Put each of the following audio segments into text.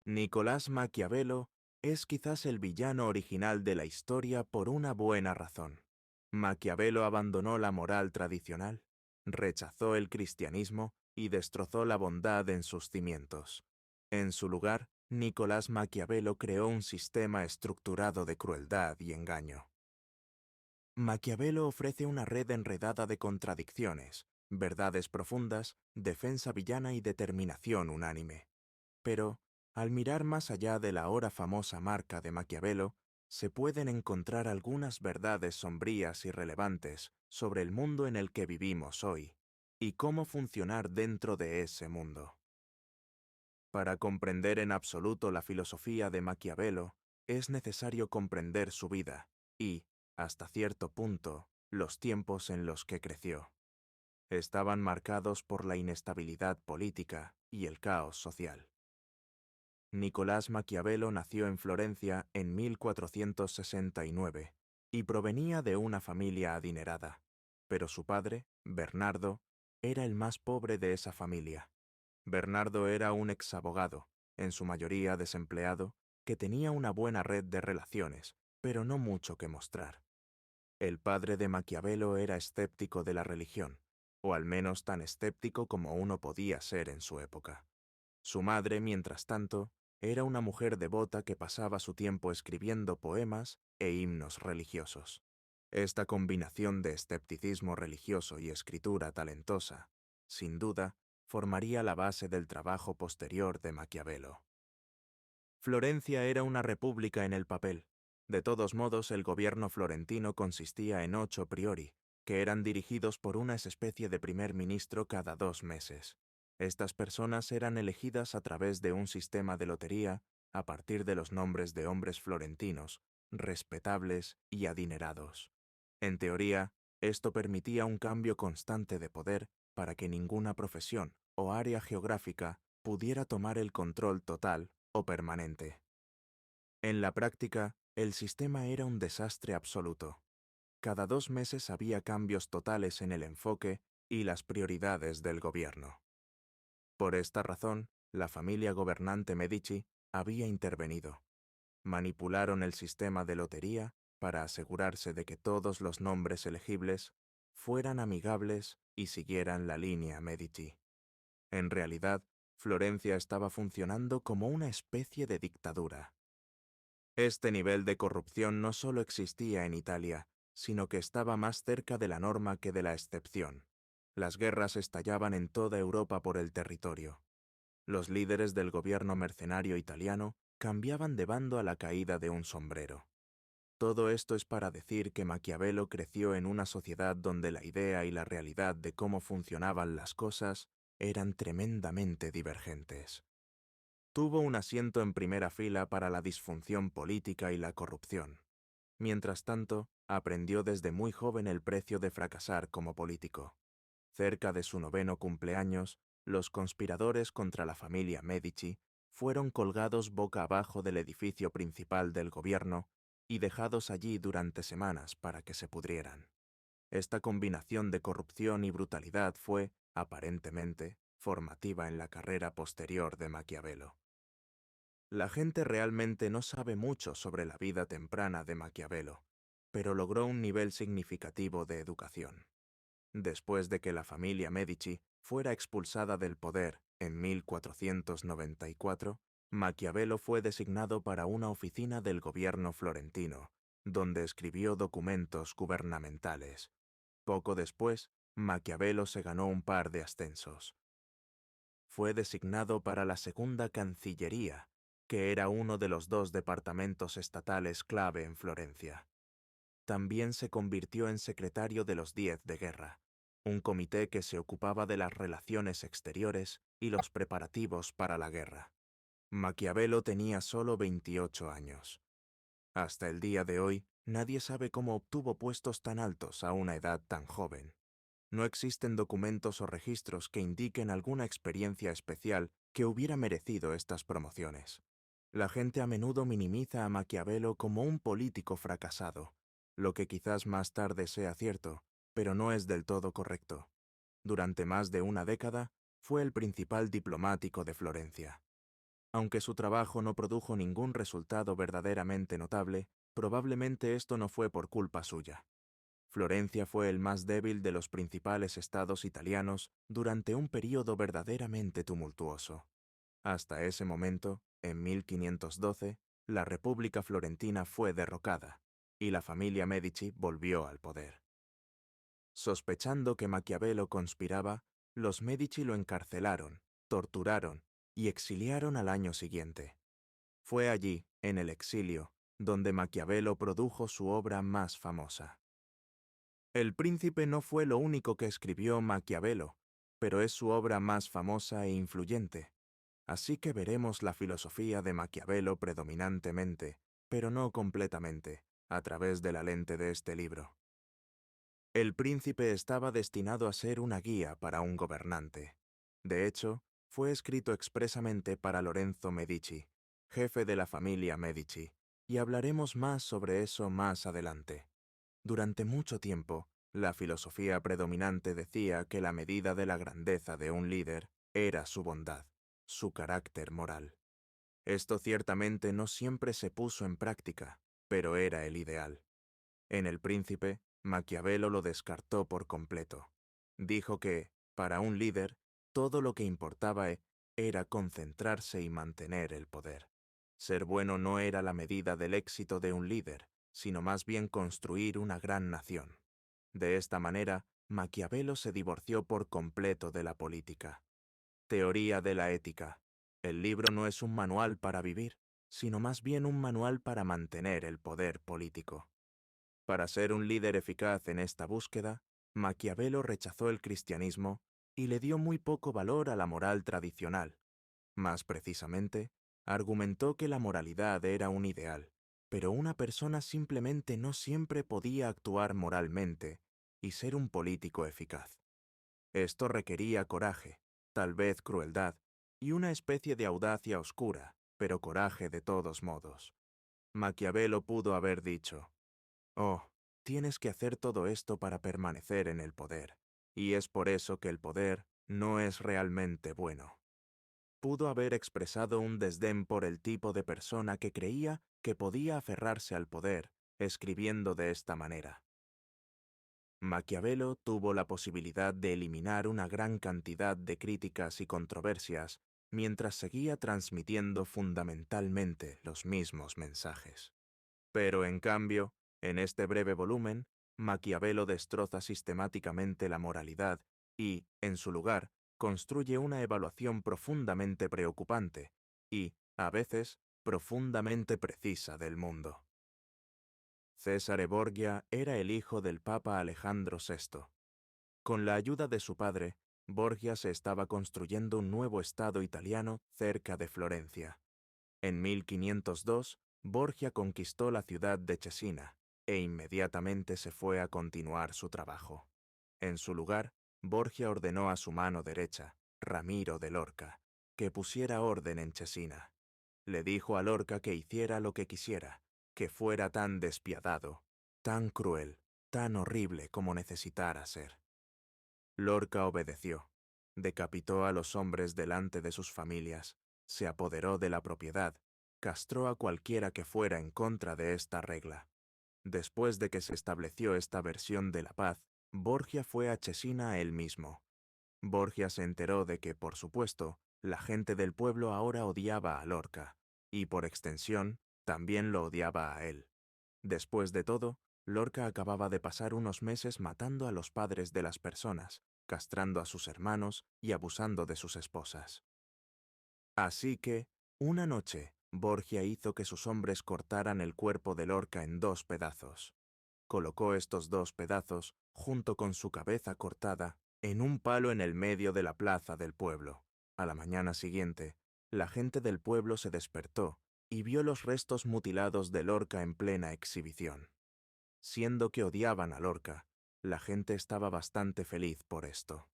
Nicolás Maquiavelo es quizás el villano original de la historia por una buena razón. Maquiavelo abandonó la moral tradicional, rechazó el cristianismo y destrozó la bondad en sus cimientos. En su lugar, Nicolás Maquiavelo creó un sistema estructurado de crueldad y engaño. Maquiavelo ofrece una red enredada de contradicciones, verdades profundas, defensa villana y determinación unánime. Pero, al mirar más allá de la ahora famosa marca de Maquiavelo, se pueden encontrar algunas verdades sombrías y relevantes sobre el mundo en el que vivimos hoy, y cómo funcionar dentro de ese mundo. Para comprender en absoluto la filosofía de Maquiavelo, es necesario comprender su vida y, hasta cierto punto, los tiempos en los que creció. Estaban marcados por la inestabilidad política y el caos social. Nicolás Maquiavelo nació en Florencia en 1469 y provenía de una familia adinerada, pero su padre, Bernardo, era el más pobre de esa familia. Bernardo era un exabogado, en su mayoría desempleado, que tenía una buena red de relaciones, pero no mucho que mostrar. El padre de Maquiavelo era escéptico de la religión, o al menos tan escéptico como uno podía ser en su época. Su madre, mientras tanto, era una mujer devota que pasaba su tiempo escribiendo poemas e himnos religiosos. Esta combinación de escepticismo religioso y escritura talentosa, sin duda, formaría la base del trabajo posterior de Maquiavelo. Florencia era una república en el papel. De todos modos, el gobierno florentino consistía en 8 priori, que eran dirigidos por una especie de primer ministro cada 2 meses. Estas personas eran elegidas a través de un sistema de lotería a partir de los nombres de hombres florentinos, respetables y adinerados. En teoría, esto permitía un cambio constante de poder para que ninguna profesión o área geográfica pudiera tomar el control total o permanente. En la práctica, el sistema era un desastre absoluto. Cada 2 meses había cambios totales en el enfoque y las prioridades del gobierno. Por esta razón, la familia gobernante Medici había intervenido. Manipularon el sistema de lotería para asegurarse de que todos los nombres elegibles fueran amigables y siguieran la línea Medici. En realidad, Florencia estaba funcionando como una especie de dictadura. Este nivel de corrupción no solo existía en Italia, sino que estaba más cerca de la norma que de la excepción. Las guerras estallaban en toda Europa por el territorio. Los líderes del gobierno mercenario italiano cambiaban de bando a la caída de un sombrero. Todo esto es para decir que Maquiavelo creció en una sociedad donde la idea y la realidad de cómo funcionaban las cosas eran tremendamente divergentes. Tuvo un asiento en primera fila para la disfunción política y la corrupción. Mientras tanto, aprendió desde muy joven el precio de fracasar como político. Cerca de su 9º cumpleaños, los conspiradores contra la familia Medici fueron colgados boca abajo del edificio principal del gobierno y dejados allí durante semanas para que se pudrieran. Esta combinación de corrupción y brutalidad fue, aparentemente, formativa en la carrera posterior de Maquiavelo. La gente realmente no sabe mucho sobre la vida temprana de Maquiavelo, pero logró un nivel significativo de educación. Después de que la familia Medici fuera expulsada del poder en 1494, Maquiavelo fue designado para una oficina del gobierno florentino, donde escribió documentos gubernamentales. Poco después, Maquiavelo se ganó un par de ascensos. Fue designado para la segunda Cancillería, que era uno de los 2 departamentos estatales clave en Florencia. También se convirtió en secretario de los 10 de guerra, un comité que se ocupaba de las relaciones exteriores y los preparativos para la guerra. Maquiavelo tenía solo 28 años. Hasta el día de hoy, nadie sabe cómo obtuvo puestos tan altos a una edad tan joven. No existen documentos o registros que indiquen alguna experiencia especial que hubiera merecido estas promociones. La gente a menudo minimiza a Maquiavelo como un político fracasado, lo que quizás más tarde sea cierto, pero no es del todo correcto. Durante más de una década, fue el principal diplomático de Florencia. Aunque su trabajo no produjo ningún resultado verdaderamente notable, probablemente esto no fue por culpa suya. Florencia fue el más débil de los principales estados italianos durante un período verdaderamente tumultuoso. Hasta ese momento, en 1512, la República Florentina fue derrocada y la familia Medici volvió al poder. Sospechando que Maquiavelo conspiraba, los Medici lo encarcelaron, torturaron y exiliaron al año siguiente. Fue allí, en el exilio, donde Maquiavelo produjo su obra más famosa. El Príncipe no fue lo único que escribió Maquiavelo, pero es su obra más famosa e influyente. Así que veremos la filosofía de Maquiavelo predominantemente, pero no completamente, a través de la lente de este libro. El Príncipe estaba destinado a ser una guía para un gobernante. De hecho, fue escrito expresamente para Lorenzo Medici, jefe de la familia Medici, y hablaremos más sobre eso más adelante. Durante mucho tiempo, la filosofía predominante decía que la medida de la grandeza de un líder era su bondad, su carácter moral. Esto ciertamente no siempre se puso en práctica, pero era el ideal. En El Príncipe, Maquiavelo lo descartó por completo. Dijo que, para un líder, todo lo que importaba era concentrarse y mantener el poder. Ser bueno no era la medida del éxito de un líder, sino más bien construir una gran nación. De esta manera, Maquiavelo se divorció por completo de la política. Teoría de la ética. El libro no es un manual para vivir, sino más bien un manual para mantener el poder político. Para ser un líder eficaz en esta búsqueda, Maquiavelo rechazó el cristianismo y le dio muy poco valor a la moral tradicional. Más precisamente, argumentó que la moralidad era un ideal, pero una persona simplemente no siempre podía actuar moralmente y ser un político eficaz. Esto requería coraje, tal vez crueldad, y una especie de audacia oscura, pero coraje de todos modos. Maquiavelo pudo haber dicho: «Oh, tienes que hacer todo esto para permanecer en el poder, y es por eso que el poder no es realmente bueno». Pudo haber expresado un desdén por el tipo de persona que creía que podía aferrarse al poder, escribiendo de esta manera. Maquiavelo tuvo la posibilidad de eliminar una gran cantidad de críticas y controversias mientras seguía transmitiendo fundamentalmente los mismos mensajes. Pero, en cambio, en este breve volumen, Maquiavelo destroza sistemáticamente la moralidad y, en su lugar, construye una evaluación profundamente preocupante y, a veces, profundamente precisa del mundo. Cesare Borgia era el hijo del Papa Alejandro VI. Con la ayuda de su padre, Borgia se estaba construyendo un nuevo estado italiano cerca de Florencia. En 1502, Borgia conquistó la ciudad de Cesena e inmediatamente se fue a continuar su trabajo. En su lugar, Borgia ordenó a su mano derecha, Ramiro de Lorca, que pusiera orden en Cesena. Le dijo a Lorca que hiciera lo que quisiera, que fuera tan despiadado, tan cruel, tan horrible como necesitara ser. Lorca obedeció, decapitó a los hombres delante de sus familias, se apoderó de la propiedad, castró a cualquiera que fuera en contra de esta regla. Después de que se estableció esta versión de la paz, Borgia fue a Cesena él mismo. Borgia se enteró de que, por supuesto, la gente del pueblo ahora odiaba a Lorca, y por extensión, también lo odiaba a él. Después de todo, Lorca acababa de pasar unos meses matando a los padres de las personas, castrando a sus hermanos y abusando de sus esposas. Así que, una noche, Borgia hizo que sus hombres cortaran el cuerpo de Lorca en 2 pedazos. Colocó estos 2 pedazos, junto con su cabeza cortada, en un palo en el medio de la plaza del pueblo. A la mañana siguiente, la gente del pueblo se despertó y vio los restos mutilados de Lorca en plena exhibición. Siendo que odiaban a Lorca, la gente estaba bastante feliz por esto.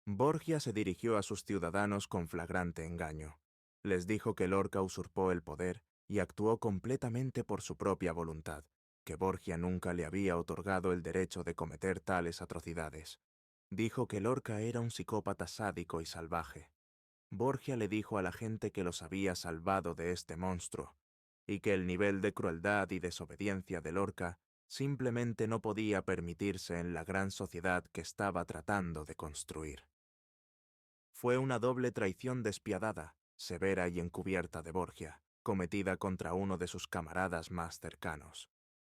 Borgia se dirigió a sus ciudadanos con flagrante engaño. Les dijo que Lorca usurpó el poder y actuó completamente por su propia voluntad, que Borgia nunca le había otorgado el derecho de cometer tales atrocidades. Dijo que Lorca era un psicópata sádico y salvaje. Borgia le dijo a la gente que los había salvado de este monstruo, y que el nivel de crueldad y desobediencia de Lorca simplemente no podía permitirse en la gran sociedad que estaba tratando de construir. Fue una doble traición despiadada, severa y encubierta de Borgia, cometida contra uno de sus camaradas más cercanos.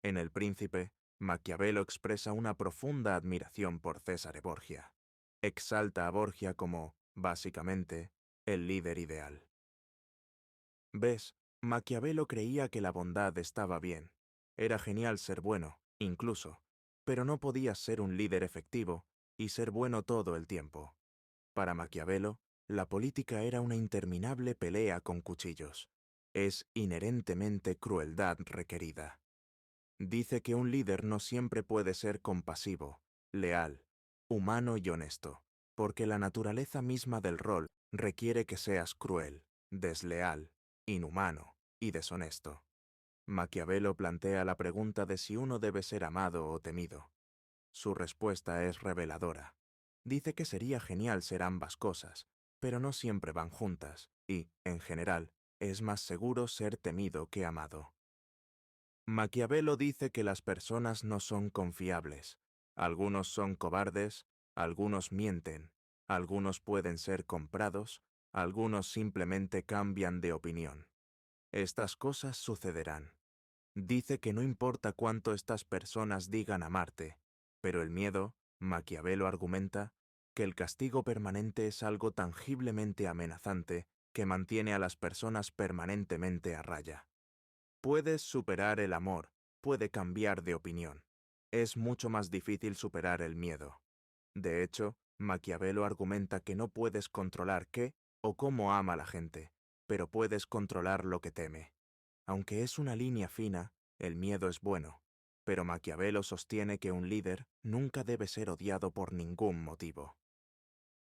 En El Príncipe, Maquiavelo expresa una profunda admiración por Cesare Borgia. Exalta a Borgia como, básicamente, el líder ideal. ¿Ves? Maquiavelo creía que la bondad estaba bien. Era genial ser bueno, incluso, pero no podías ser un líder efectivo y ser bueno todo el tiempo. Para Maquiavelo, la política era una interminable pelea con cuchillos. Es inherentemente crueldad requerida. Dice que un líder no siempre puede ser compasivo, leal, humano y honesto, porque la naturaleza misma del rol requiere que seas cruel, desleal, inhumano y deshonesto. Maquiavelo plantea la pregunta de si uno debe ser amado o temido. Su respuesta es reveladora. Dice que sería genial ser ambas cosas, pero no siempre van juntas, y, en general, es más seguro ser temido que amado. Maquiavelo dice que las personas no son confiables. Algunos son cobardes, algunos mienten, algunos pueden ser comprados, algunos simplemente cambian de opinión. Estas cosas sucederán. Dice que no importa cuánto estas personas digan amarte, pero el miedo, Maquiavelo argumenta, que el castigo permanente es algo tangiblemente amenazante que mantiene a las personas permanentemente a raya. Puedes superar el amor, puede cambiar de opinión. Es mucho más difícil superar el miedo. De hecho, Maquiavelo argumenta que no puedes controlar qué o cómo ama la gente, pero puedes controlar lo que teme. Aunque es una línea fina, el miedo es bueno, pero Maquiavelo sostiene que un líder nunca debe ser odiado por ningún motivo.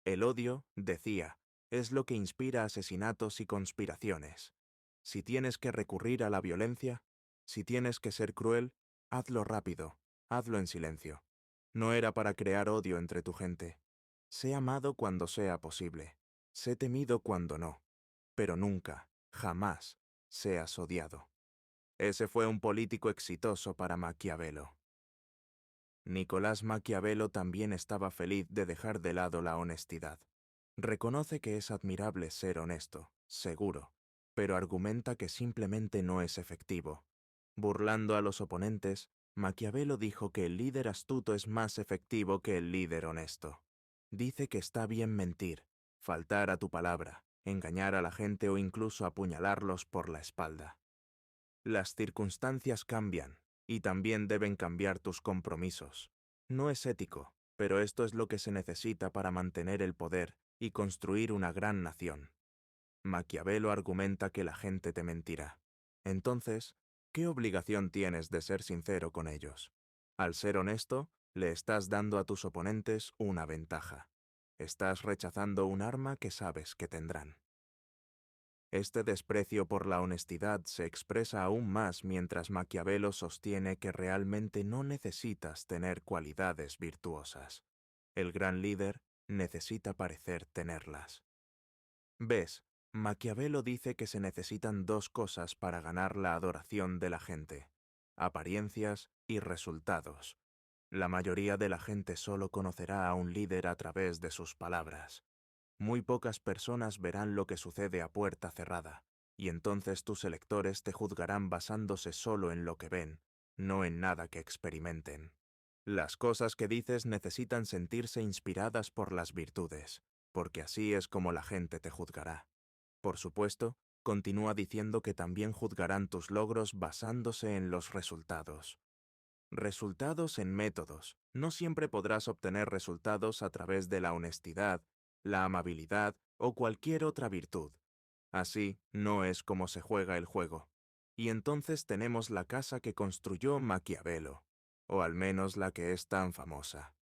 El odio, decía, es lo que inspira asesinatos y conspiraciones. Si tienes que recurrir a la violencia, si tienes que ser cruel, hazlo rápido, hazlo en silencio. No era para crear odio entre tu gente. Sé amado cuando sea posible, sé temido cuando no, pero nunca, jamás, seas odiado. Ese fue un político exitoso para Maquiavelo. Nicolás Maquiavelo también estaba feliz de dejar de lado la honestidad. Reconoce que es admirable ser honesto, seguro, pero argumenta que simplemente no es efectivo. Burlando a los oponentes, Maquiavelo dijo que el líder astuto es más efectivo que el líder honesto. Dice que está bien mentir, faltar a tu palabra, engañar a la gente o incluso apuñalarlos por la espalda. Las circunstancias cambian, y también deben cambiar tus compromisos. No es ético, pero esto es lo que se necesita para mantener el poder y construir una gran nación. Maquiavelo argumenta que la gente te mentirá. Entonces, ¿qué obligación tienes de ser sincero con ellos? Al ser honesto, le estás dando a tus oponentes una ventaja. Estás rechazando un arma que sabes que tendrán. Este desprecio por la honestidad se expresa aún más mientras Maquiavelo sostiene que realmente no necesitas tener cualidades virtuosas. El gran líder necesita parecer tenerlas. ¿Ves? Maquiavelo dice que se necesitan dos cosas para ganar la adoración de la gente: apariencias y resultados. La mayoría de la gente solo conocerá a un líder a través de sus palabras. Muy pocas personas verán lo que sucede a puerta cerrada, y entonces tus electores te juzgarán basándose solo en lo que ven, no en nada que experimenten. Las cosas que dices necesitan sentirse inspiradas por las virtudes, porque así es como la gente te juzgará. Por supuesto, continúa diciendo que también juzgarán tus logros basándose en los resultados. Resultados en métodos. No siempre podrás obtener resultados a través de la honestidad, la amabilidad o cualquier otra virtud. Así no es como se juega el juego. Y entonces tenemos la casa que construyó Maquiavelo, o al menos la que es tan famosa.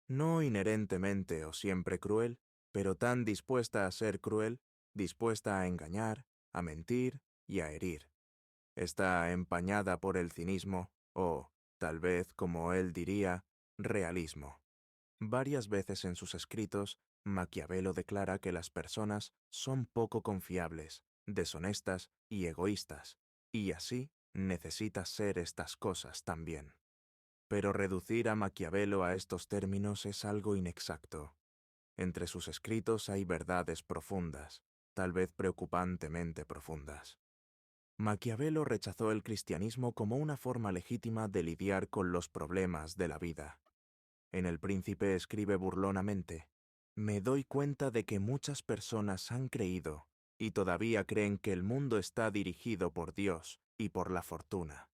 No inherentemente o siempre cruel, pero tan dispuesta a ser cruel, dispuesta a engañar, a mentir y a herir. Está empañada por el cinismo, o, tal vez como él diría, realismo. Varias veces en sus escritos, Maquiavelo declara que las personas son poco confiables, deshonestas y egoístas, y así necesitas ser estas cosas también. Pero reducir a Maquiavelo a estos términos es algo inexacto. Entre sus escritos hay verdades profundas, tal vez preocupantemente profundas. Maquiavelo rechazó el cristianismo como una forma legítima de lidiar con los problemas de la vida. En El Príncipe escribe burlonamente: «Me doy cuenta de que muchas personas han creído y todavía creen que el mundo está dirigido por Dios y por la fortuna,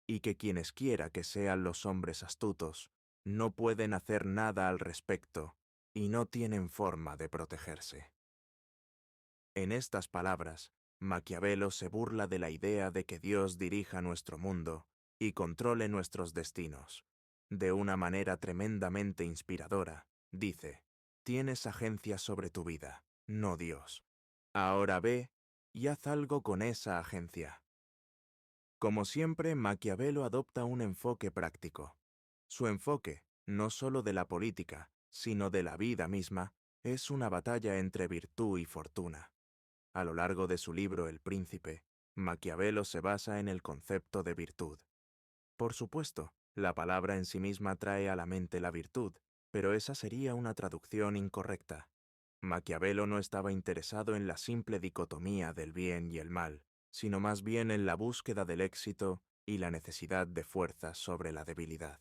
y que quienes quiera que sean los hombres astutos no pueden hacer nada al respecto y no tienen forma de protegerse». En estas palabras, Maquiavelo se burla de la idea de que Dios dirija nuestro mundo y controle nuestros destinos. De una manera tremendamente inspiradora, dice: «Tienes agencia sobre tu vida, no Dios. Ahora ve y haz algo con esa agencia». Como siempre, Maquiavelo adopta un enfoque práctico. Su enfoque, no solo de la política, sino de la vida misma, es una batalla entre virtud y fortuna. A lo largo de su libro El Príncipe, Maquiavelo se basa en el concepto de virtud. Por supuesto, la palabra en sí misma trae a la mente la virtud, pero esa sería una traducción incorrecta. Maquiavelo no estaba interesado en la simple dicotomía del bien y el mal, sino más bien en la búsqueda del éxito y la necesidad de fuerza sobre la debilidad.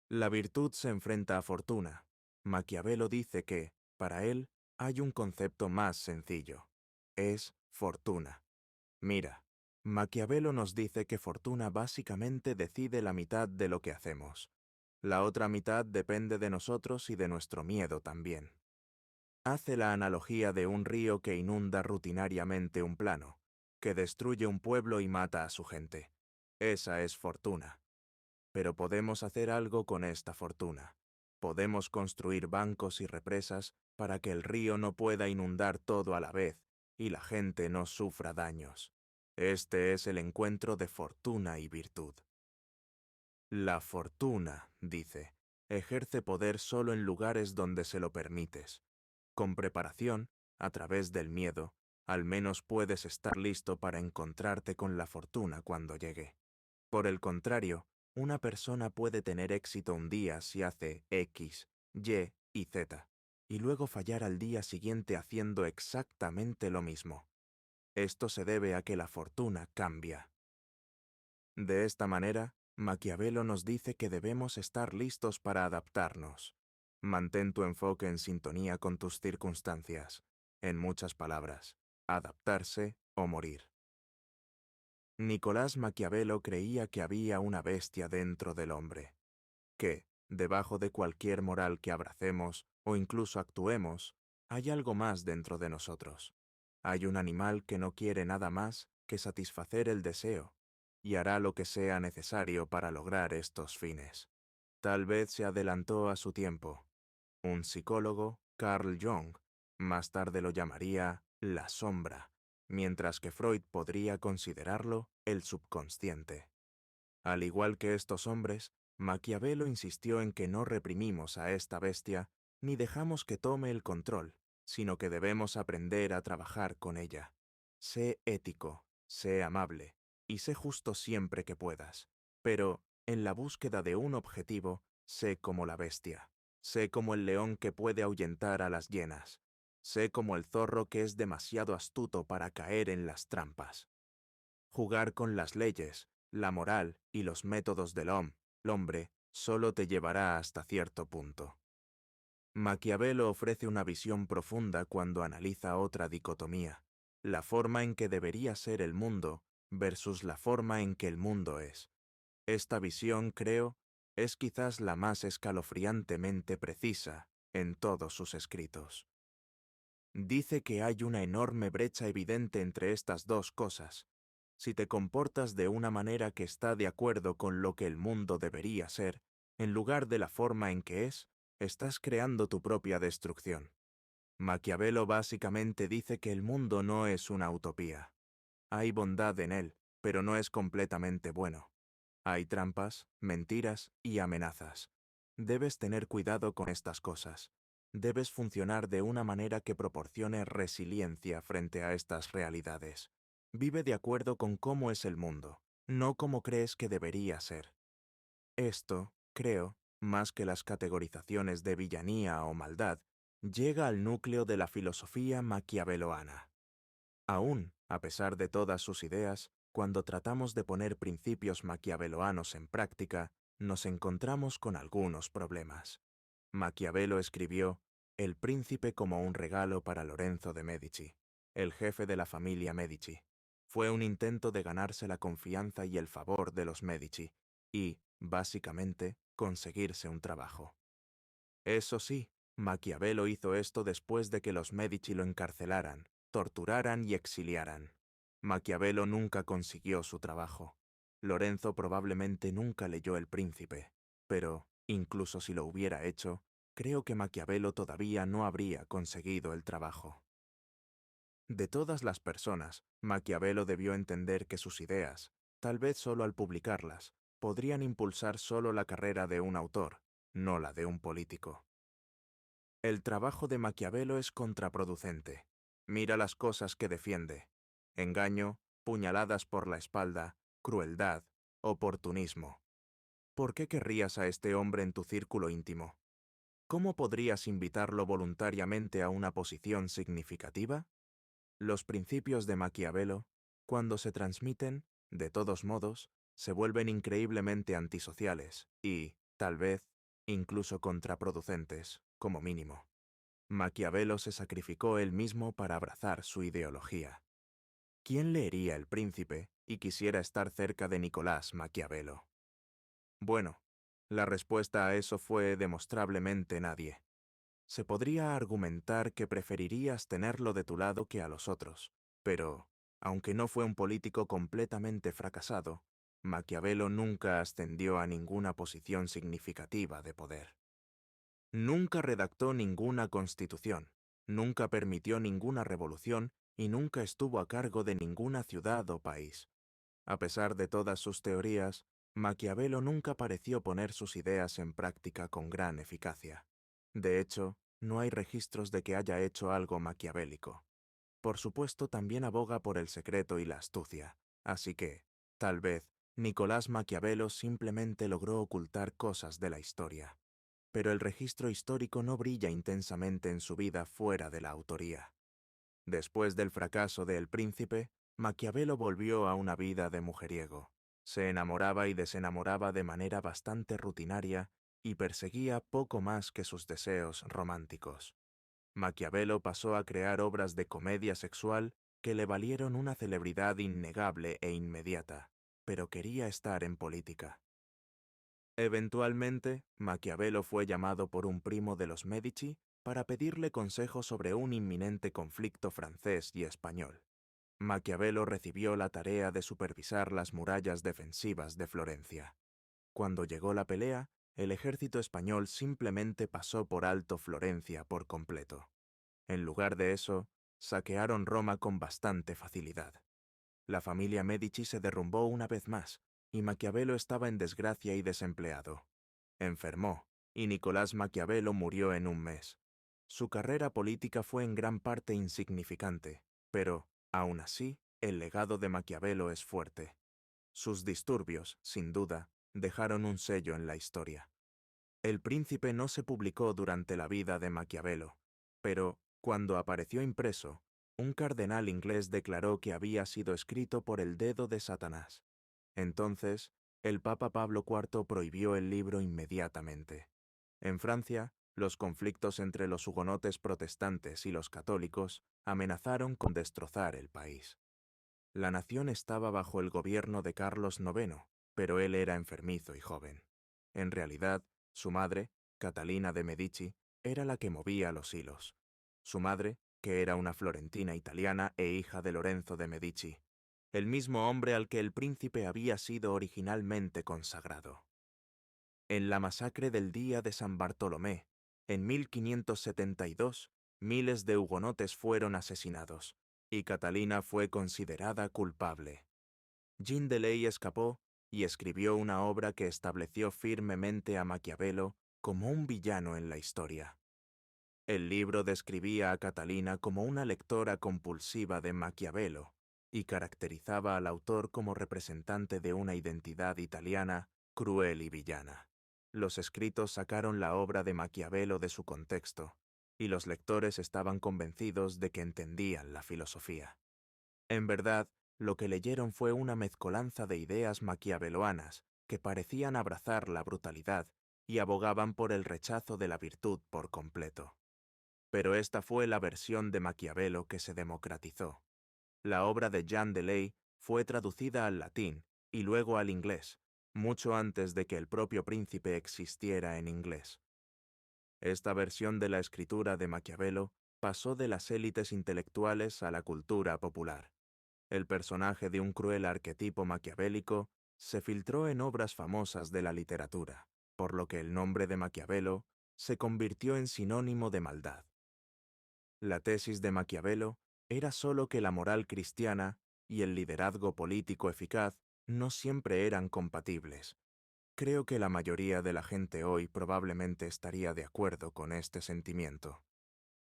La virtud se enfrenta a fortuna. Maquiavelo dice que, para él, hay un concepto más sencillo. Es fortuna. Mira, Maquiavelo nos dice que fortuna básicamente decide la mitad de lo que hacemos. La otra mitad depende de nosotros y de nuestro miedo también. Hace la analogía de un río que inunda rutinariamente un plano, que destruye un pueblo y mata a su gente. Esa es fortuna. Pero podemos hacer algo con esta fortuna. Podemos construir bancos y represas para que el río no pueda inundar todo a la vez y la gente no sufra daños. Este es el encuentro de fortuna y virtud. La fortuna, dice, ejerce poder solo en lugares donde se lo permites. Con preparación, a través del miedo, al menos puedes estar listo para encontrarte con la fortuna cuando llegue. Por el contrario, una persona puede tener éxito un día si hace X, Y y Z, y luego fallar al día siguiente haciendo exactamente lo mismo. Esto se debe a que la fortuna cambia. De esta manera, Maquiavelo nos dice que debemos estar listos para adaptarnos. Mantén tu enfoque en sintonía con tus circunstancias. En muchas palabras, adaptarse o morir. Nicolás Maquiavelo creía que había una bestia dentro del hombre, que, debajo de cualquier moral que abracemos o incluso actuemos, hay algo más dentro de nosotros. Hay un animal que no quiere nada más que satisfacer el deseo, y hará lo que sea necesario para lograr estos fines. Tal vez se adelantó a su tiempo. Un psicólogo, Carl Jung, más tarde lo llamaría la sombra, mientras que Freud podría considerarlo el subconsciente. Al igual que estos hombres, Maquiavelo insistió en que no reprimimos a esta bestia ni dejamos que tome el control, sino que debemos aprender a trabajar con ella. Sé ético, sé amable y sé justo siempre que puedas, pero, en la búsqueda de un objetivo, sé como la bestia. Sé como el león que puede ahuyentar a las hienas. Sé como el zorro que es demasiado astuto para caer en las trampas. Jugar con las leyes, la moral y los métodos del hombre solo te llevará hasta cierto punto. Maquiavelo ofrece una visión profunda cuando analiza otra dicotomía, la forma en que debería ser el mundo versus la forma en que el mundo es. Esta visión, creo, es quizás la más escalofriantemente precisa en todos sus escritos. Dice que hay una enorme brecha evidente entre estas dos cosas. Si te comportas de una manera que está de acuerdo con lo que el mundo debería ser, en lugar de la forma en que es, estás creando tu propia destrucción. Maquiavelo básicamente dice que el mundo no es una utopía. Hay bondad en él, pero no es completamente bueno. Hay trampas, mentiras y amenazas. Debes tener cuidado con estas cosas. debes funcionar de una manera que proporcione resiliencia frente a estas realidades. Vive de acuerdo con cómo es el mundo, no como crees que debería ser. Esto, creo, más que las categorizaciones de villanía o maldad, llega al núcleo de la filosofía maquiaveloana. Aún, a pesar de todas sus ideas, cuando tratamos de poner principios maquiaveloanos en práctica, nos encontramos con algunos problemas. Maquiavelo escribió El príncipe como un regalo para Lorenzo de Medici, el jefe de la familia Medici. Fue un intento de ganarse la confianza y el favor de los Medici y, básicamente, conseguirse un trabajo. Eso sí, Maquiavelo hizo esto después de que los Medici lo encarcelaran, torturaran y exiliaran. Maquiavelo nunca consiguió su trabajo. Lorenzo probablemente nunca leyó El Príncipe, pero, incluso si lo hubiera hecho, creo que Maquiavelo todavía no habría conseguido el trabajo. De todas las personas, Maquiavelo debió entender que sus ideas, tal vez solo al publicarlas, podrían impulsar solo la carrera de un autor, no la de un político. El trabajo de Maquiavelo es contraproducente. Mira las cosas que defiende: engaño, puñaladas por la espalda, crueldad, oportunismo. ¿Por qué querrías a este hombre en tu círculo íntimo? ¿Cómo podrías invitarlo voluntariamente a una posición significativa? Los principios de Maquiavelo, cuando se transmiten, de todos modos, se vuelven increíblemente antisociales y, tal vez, incluso contraproducentes, como mínimo. Maquiavelo se sacrificó él mismo para abrazar su ideología. ¿Quién leería El Príncipe y quisiera estar cerca de Nicolás Maquiavelo? Bueno, la respuesta a eso fue demostrablemente nadie. Se podría argumentar que preferirías tenerlo de tu lado que a los otros, pero, aunque no fue un político completamente fracasado, Maquiavelo nunca ascendió a ninguna posición significativa de poder. Nunca redactó ninguna constitución, nunca permitió ninguna revolución y nunca estuvo a cargo de ninguna ciudad o país. A pesar de todas sus teorías, Maquiavelo nunca pareció poner sus ideas en práctica con gran eficacia. De hecho, no hay registros de que haya hecho algo maquiavélico. Por supuesto, también aboga por el secreto y la astucia, así que, tal vez, Nicolás Maquiavelo simplemente logró ocultar cosas de la historia. Pero el registro histórico no brilla intensamente en su vida fuera de la autoría. Después del fracaso de El Príncipe, Maquiavelo volvió a una vida de mujeriego. Se enamoraba y desenamoraba de manera bastante rutinaria y perseguía poco más que sus deseos románticos. Maquiavelo pasó a crear obras de comedia sexual que le valieron una celebridad innegable e inmediata, pero quería estar en política. Eventualmente, Maquiavelo fue llamado por un primo de los Medici para pedirle consejo sobre un inminente conflicto francés y español. Maquiavelo recibió la tarea de supervisar las murallas defensivas de Florencia. Cuando llegó la pelea, el ejército español simplemente pasó por alto Florencia por completo. En lugar de eso, saquearon Roma con bastante facilidad. La familia Medici se derrumbó una vez más, y Maquiavelo estaba en desgracia y desempleado. Enfermó, y Nicolás Maquiavelo murió en un mes. Su carrera política fue en gran parte insignificante, pero, aún así, el legado de Maquiavelo es fuerte. Sus disturbios, sin duda, dejaron un sello en la historia. El Príncipe no se publicó durante la vida de Maquiavelo, pero, cuando apareció impreso, un cardenal inglés declaró que había sido escrito por el dedo de Satanás. Entonces, el Papa Pablo IV prohibió el libro inmediatamente. En Francia, los conflictos entre los hugonotes protestantes y los católicos amenazaron con destrozar el país. La nación estaba bajo el gobierno de Carlos IX, pero él era enfermizo y joven. En realidad, su madre, Catalina de Medici, era la que movía los hilos. Su madre, que era una florentina italiana e hija de Lorenzo de Medici, el mismo hombre al que el príncipe había sido originalmente consagrado. En la masacre del día de San Bartolomé, en 1572, miles de hugonotes fueron asesinados, y Catalina fue considerada culpable. Jean de Ley escapó y escribió una obra que estableció firmemente a Maquiavelo como un villano en la historia. El libro describía a Catalina como una lectora compulsiva de Maquiavelo y caracterizaba al autor como representante de una identidad italiana cruel y villana. Los escritos sacaron la obra de Maquiavelo de su contexto, y los lectores estaban convencidos de que entendían la filosofía. En verdad, lo que leyeron fue una mezcolanza de ideas maquiaveloanas que parecían abrazar la brutalidad y abogaban por el rechazo de la virtud por completo. Pero esta fue la versión de Maquiavelo que se democratizó. La obra de Jean Delay fue traducida al latín y luego al inglés, mucho antes de que el propio príncipe existiera en inglés. Esta versión de la escritura de Maquiavelo pasó de las élites intelectuales a la cultura popular. El personaje de un cruel arquetipo maquiavélico se filtró en obras famosas de la literatura, por lo que el nombre de Maquiavelo se convirtió en sinónimo de maldad. La tesis de Maquiavelo era sólo que la moral cristiana y el liderazgo político eficaz no siempre eran compatibles. Creo que la mayoría de la gente hoy probablemente estaría de acuerdo con este sentimiento.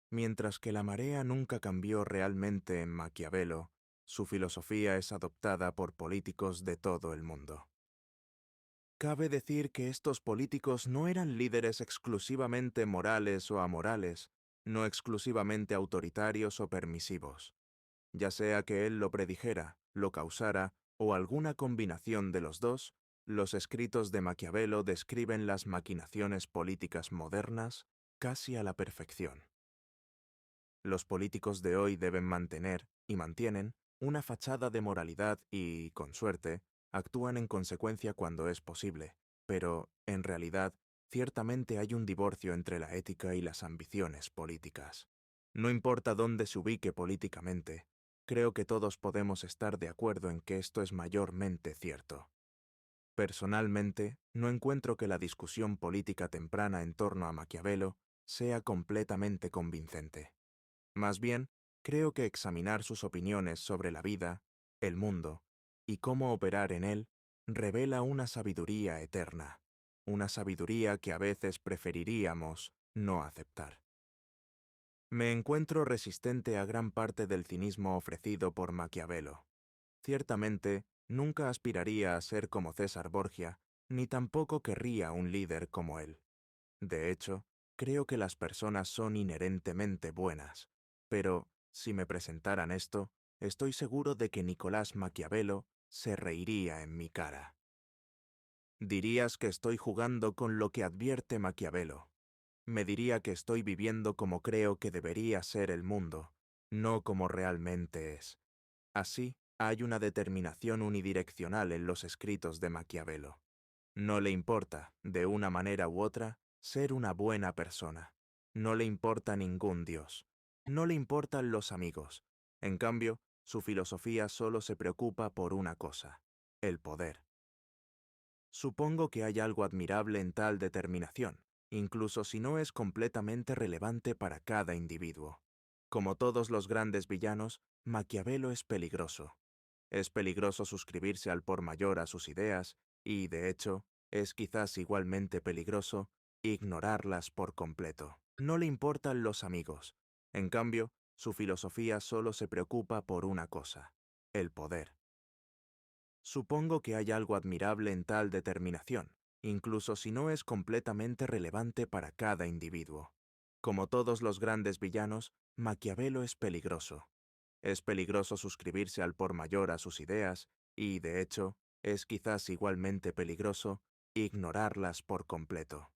Mientras que la marea nunca cambió realmente en Maquiavelo, su filosofía es adoptada por políticos de todo el mundo. Cabe decir que estos políticos no eran líderes exclusivamente morales o amorales, no exclusivamente autoritarios o permisivos. Ya sea que él lo predijera, lo causara o alguna combinación de los dos, los escritos de Maquiavelo describen las maquinaciones políticas modernas casi a la perfección. Los políticos de hoy deben mantener, y mantienen, una fachada de moralidad y, con suerte, actúan en consecuencia cuando es posible, pero, en realidad, ciertamente hay un divorcio entre la ética y las ambiciones políticas. No importa dónde se ubique políticamente, creo que todos podemos estar de acuerdo en que esto es mayormente cierto. Personalmente, no encuentro que la discusión política temprana en torno a Maquiavelo sea completamente convincente. Más bien, creo que examinar sus opiniones sobre la vida, el mundo y cómo operar en él revela una sabiduría eterna, una sabiduría que a veces preferiríamos no aceptar. Me encuentro resistente a gran parte del cinismo ofrecido por Maquiavelo. Ciertamente, nunca aspiraría a ser como César Borgia, ni tampoco querría un líder como él. De hecho, creo que las personas son inherentemente buenas, pero, si me presentaran esto, estoy seguro de que Nicolás Maquiavelo se reiría en mi cara. Dirías que estoy jugando con lo que advierte Maquiavelo. Me diría que estoy viviendo como creo que debería ser el mundo, no como realmente es. Así, hay una determinación unidireccional en los escritos de Maquiavelo. No le importa, de una manera u otra, ser una buena persona. No le importa ningún dios. No le importan los amigos. En cambio, su filosofía solo se preocupa por una cosa: el poder. Supongo que hay algo admirable en tal determinación, incluso si no es completamente relevante para cada individuo. Como todos los grandes villanos, Maquiavelo es peligroso. Es peligroso suscribirse al por mayor a sus ideas y, de hecho, es quizás igualmente peligroso ignorarlas por completo. No le importan los amigos. En cambio, su filosofía solo se preocupa por una cosa: el poder. Supongo que hay algo admirable en tal determinación, incluso si no es completamente relevante para cada individuo. Como todos los grandes villanos, Maquiavelo es peligroso. Es peligroso suscribirse al por mayor a sus ideas y, de hecho, es quizás igualmente peligroso ignorarlas por completo.